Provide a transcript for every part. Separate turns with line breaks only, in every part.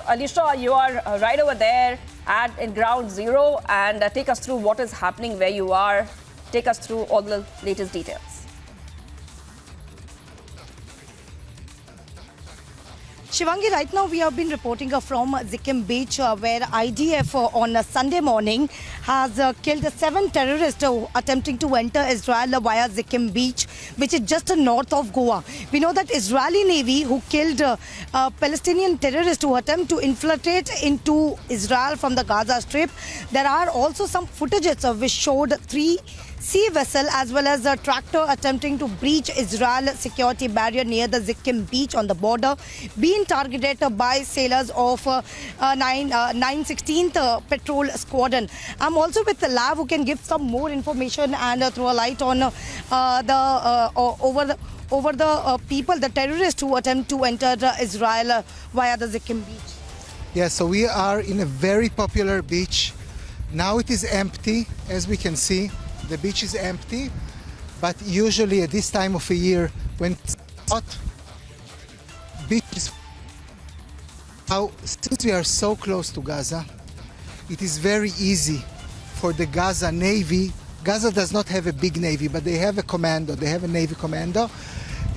Alisha, you are right over there in ground zero, and take us through what is happening where you are. Take us through all the latest details.
Shivangi, right now we have been reporting from Zikkim Beach where IDF on Sunday morning has killed 7 terrorists attempting to enter Israel via Zikkim Beach, which is just north of Goa. We know that Israeli Navy who killed Palestinian terrorists who attempt to infiltrate into Israel from the Gaza Strip. There are also some footages which showed 3 sea vessel as well as a tractor attempting to breach Israel security barrier near the Zikkim beach on the border, being targeted by sailors of 916th Patrol Squadron. I'm also with the lab who can give some more information and throw a light on over the people, the terrorists who attempt to enter Israel via the Zikkim beach.
Yeah, so we are in a very popular beach. Now it is empty, as we can see. The beach is empty, but usually at this time of the year, when it's hot, beach is. Now, since we are so close to Gaza, it is very easy for the Gaza Navy. Gaza does not have a big navy, but they have a commando. They have a navy commando,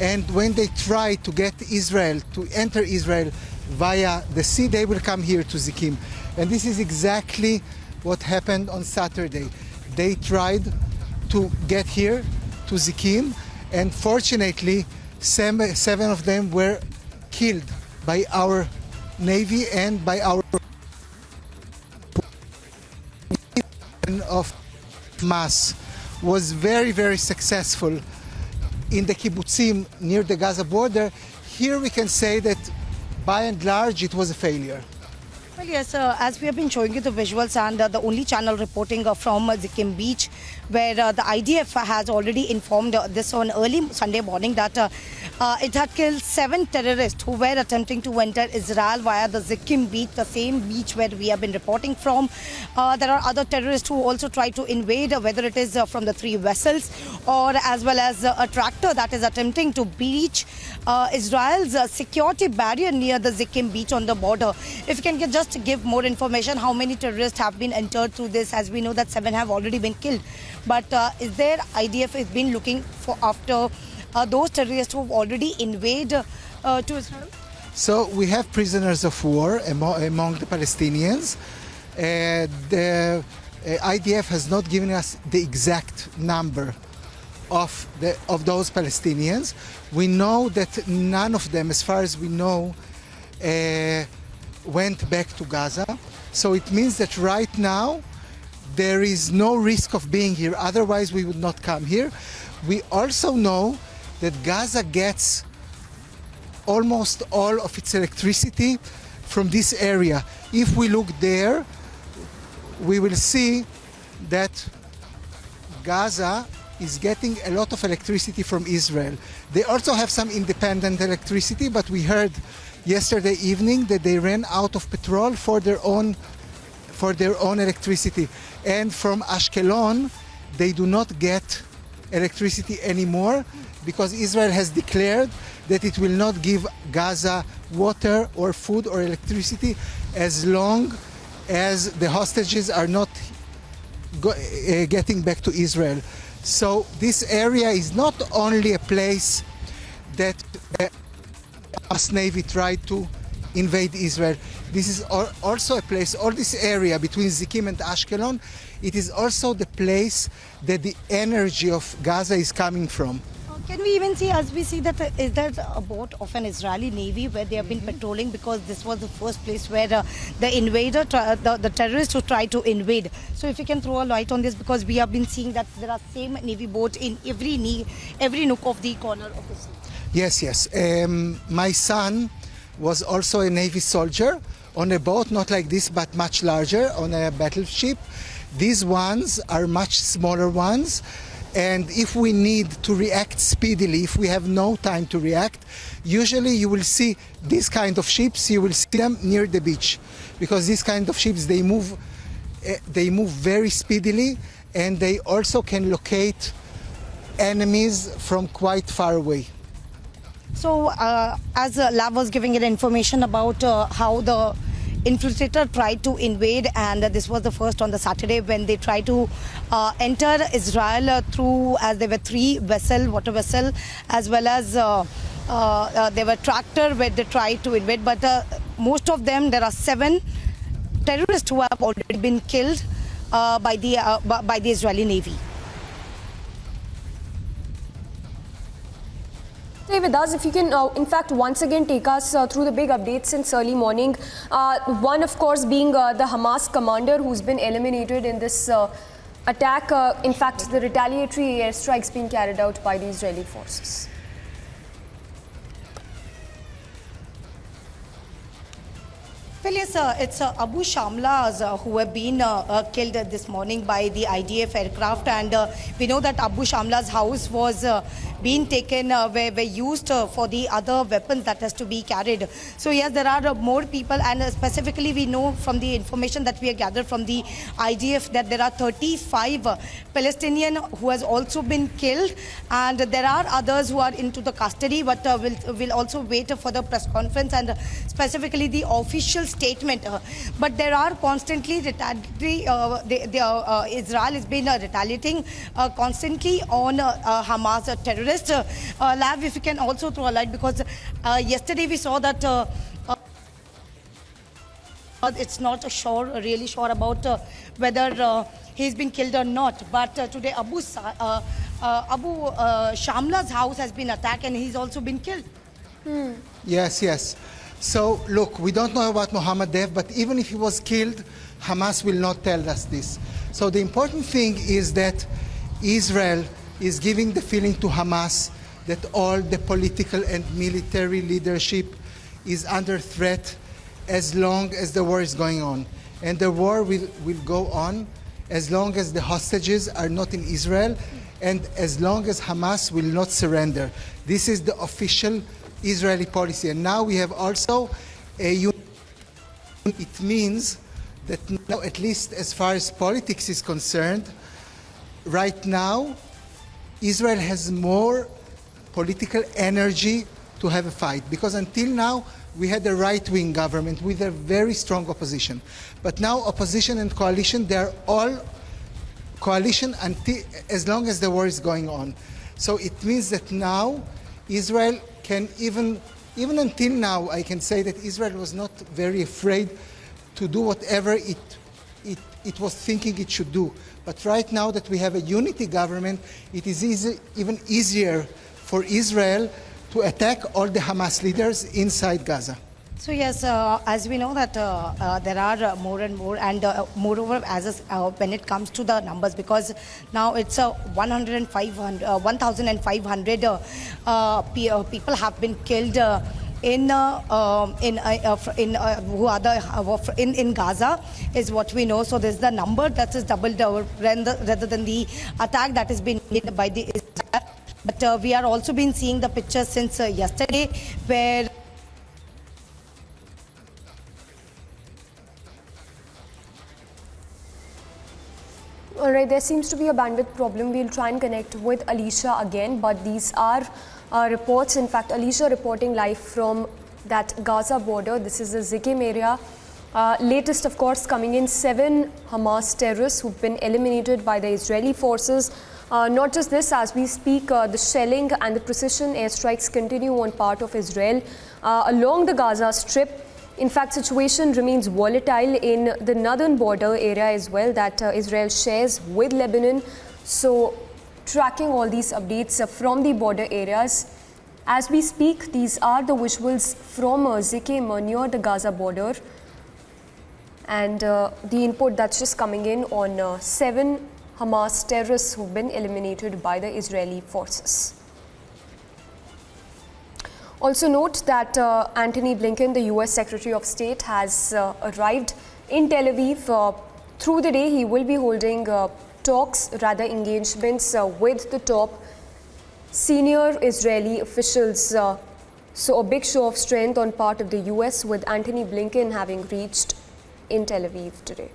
and when they try to get Israel to enter Israel via the sea, they will come here to Zikkim, and this is exactly what happened on Saturday. They tried to get here to Zikkim, and fortunately 7 of them were killed by our Navy and by our of Hamas was very, very successful in the kibbutzim near the Gaza border. Here we can say that by and large it was a failure.
Well, yes, as we have been showing you the visuals and the only channel reporting from Zikkim Beach, where the IDF has already informed this on early Sunday morning that it had killed 7 terrorists who were attempting to enter Israel via the Zikkim Beach, the same beach where we have been reporting from. There are other terrorists who also try to invade, whether it is from the 3 vessels or as well as a tractor that is attempting to breach Israel's security barrier near the Zikkim Beach on the border. If you can just give more information, how many terrorists have been entered through this, as we know that 7 have already been killed. But is there IDF has been looking for after those terrorists who have already invaded to Israel?
So we have prisoners of war among the Palestinians. The IDF has not given us the exact number of those Palestinians. We know that none of them, as far as we know, went back to Gaza. So it means that right now there is no risk of being here. Otherwise we would not come here. We also know that Gaza gets almost all of its electricity from this area. If we look there, we will see that Gaza is getting a lot of electricity from Israel. They also have some independent electricity, but we heard yesterday evening that they ran out of petrol for their own electricity. And from Ashkelon, they do not get electricity anymore because Israel has declared that it will not give Gaza water or food or electricity as long as the hostages are not getting back to Israel. So this area is not only a place that the Hamas Navy tried to invade Israel. This is also a place, all this area between Zikkim and Ashkelon, it is also the place that the energy of Gaza is coming from.
Can we even see, as we see that, is there a boat of an Israeli Navy where they have been patrolling, because this was the first place where the invader, the terrorists who tried to invade. So if you can throw a light on this, because we have been seeing that there are same Navy boats in every nook of the corner of the sea.
Yes. My son was also a Navy soldier on a boat, not like this, but much larger, on a battleship. These ones are much smaller ones. And if we need to react speedily, if we have no time to react, usually you will see this kind of ships, you will see them near the beach. Because these kind of ships, they move very speedily, and they also can locate enemies from quite far away.
So as Lav was giving it information about how the infiltrator tried to invade, and this was the first on the Saturday when they tried to enter Israel through, as there were 3 water vessel, as well as there were tractor where they tried to invade. But most of them, there are 7 terrorists who have already been killed by the Israeli Navy.
Stay with us. If you can, in fact, once again take us through the big updates since early morning. One, of course, being the Hamas commander who's been eliminated in this attack. In fact, the retaliatory airstrikes being carried out by the Israeli forces.
Well, yes, it's Abu Shamlas who have been killed this morning by the IDF aircraft, and we know that Abu Shamlas' house was being taken, were used for the other weapons that has to be carried. So yes, there are more people, and specifically we know from the information that we have gathered from the IDF that there are 35 Palestinian who has also been killed, and there are others who are into the custody, but we'll also wait for the press conference and specifically the official statement. But there are constantly retaliatory, Israel has been retaliating constantly on Hamas terrorists. Lav, if you can also throw a light, because yesterday we saw that it's not really sure about whether he's been killed or not. But today Abu Shamla's house has been attacked and he's also been killed.
Yes. So, look, we don't know about Mohammed Dev, but even if he was killed, Hamas will not tell us this. So the important thing is that Israel is giving the feeling to Hamas that all the political and military leadership is under threat as long as the war is going on. And the war will go on as long as the hostages are not in Israel and as long as Hamas will not surrender. This is the official Israeli policy. And now we have also a it means that now, at least as far as politics is concerned, right now Israel has more political energy to have a fight, because until now we had a right-wing government with a very strong opposition. But now opposition and coalition, they're all coalition as long as the war is going on. So it means that now Israel can even until now, I can say that Israel was not very afraid to do whatever it was thinking it should do. But right now that we have a unity government, it is even easier for Israel to attack all the Hamas leaders inside Gaza.
So yes, as we know that there are more and more, and moreover, when it comes to the numbers, because now it's 1,500 people have been killed in Gaza, is what we know. So there's the number that is doubled rather than the attack that has been made by the Israel. But we are also been seeing the pictures since yesterday, where
All right, there seems to be a bandwidth problem. We'll try and connect with Alicia again, but these are reports. In fact, Alicia reporting live from that Gaza border. This is the Zikim area. Latest, of course, coming in, 7 Hamas terrorists who've been eliminated by the Israeli forces. Not just this, as we speak, the shelling and the precision airstrikes continue on part of Israel along the Gaza Strip. In fact, situation remains volatile in the northern border area as well that Israel shares with Lebanon. So, tracking all these updates from the border areas. As we speak, these are the visuals from Zikim near the Gaza border. And the input that's just coming in on 7 Hamas terrorists who've been eliminated by the Israeli forces. Also note that Antony Blinken, the US Secretary of State, has arrived in Tel Aviv. Through the day, he will be holding engagements with the top senior Israeli officials. So a big show of strength on part of the US, with Antony Blinken having reached in Tel Aviv today.